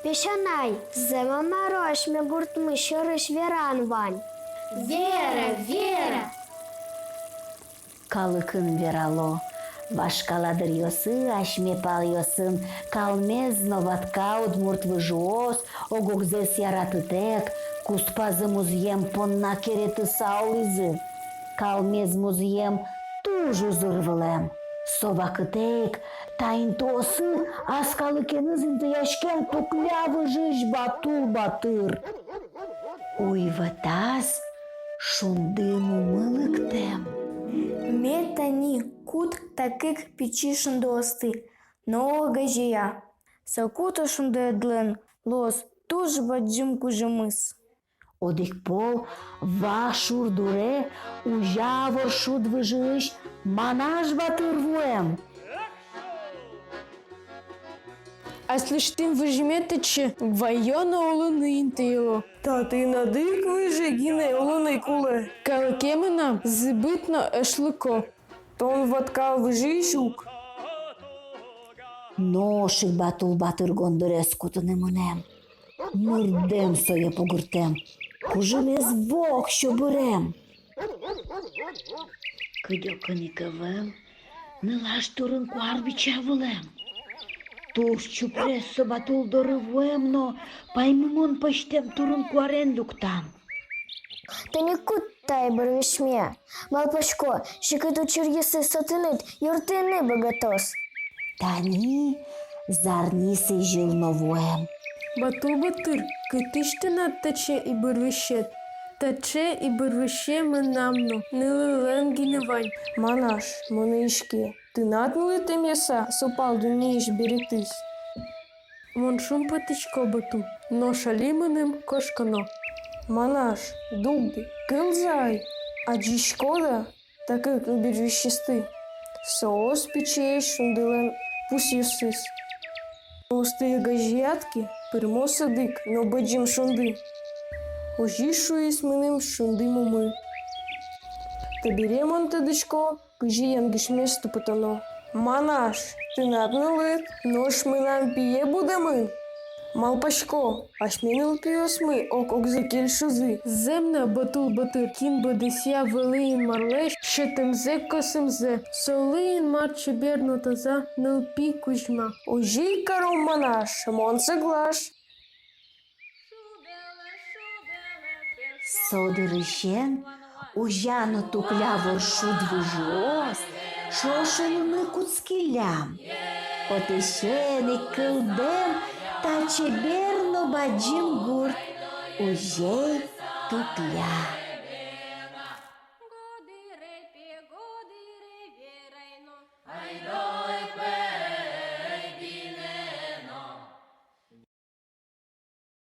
Пешанай, земам нарош ме гуртмы шырыш веран вань. Вера, Вера! Калыкын верало, вашкаладыр йосы, ашме пал йосын, калмез новатка удмурт выжуос, огогзес яратытек, куспазы музьем понна кереты саулизы. Калмез музьем тужу зырвылем. Собакытек, тайнтосы, аскалыкенызын тыяшкен туклявы жыж батул батыр. Уйватас шундын умылыктем. Метани кут такик печи шундосты, но гажия. Сакута шундадлен лос туж баджим кужемыс. Одик пол вашур дуре ужавор шуд выжыш манаш батыр вуем. А слыштым выжметече вайона олыны интейло. Та ти надик вижигіне олони куле. Калакемена зыбытно эшлыко. Тон ватка вижишук. Ношик батул батыр гондырес кутыны мунем. Мурдем соє погуртем. Кужелез вок, що бурем. Кидьокини кавем, не лаш турин куарбіча волем. Тущу пресо батул доривуемно, паймимон паштем турин куарендук там. Та не кут тайбер вишмя. Малпашко, шикиту чиргисы сатынит, юртыны богатос. Тани зарниси жил новуем. Батул батыр, кытыштына таче и бырвищет. Таче и бырвище менамно, нылылен гиневань. Манаш, монишки, ти надмили те м'яса, сопал дуніш беретись. Моншум патичко бату, но шалименем кошкано. Манаш, дубди, килзай, аджі шкода, таких обірвіщисти. Соос печеш шундилен пусюсис. Ости гажіятки, пермо садик, но баджим шунди. Ожішуїсь меним шунди муми. Та біремон тадичко, кижіян гішместу потано. Манаш, ти надмилит, нож ми нам піє будемо. Малпашко, аж мінил піосми, ок закільшузи. Земна батул батыр, кін бадися велиїн марлеш, шетемзе косемзе, солиїн марче берно таза, нылпі кужма. Ожій каром манаш, мон соглаш. Содырищен ужяно туклявор шуд вижуос, шошелуны куцкілям. Отещени килдем та чеберно баджим гурт, ужей тукля.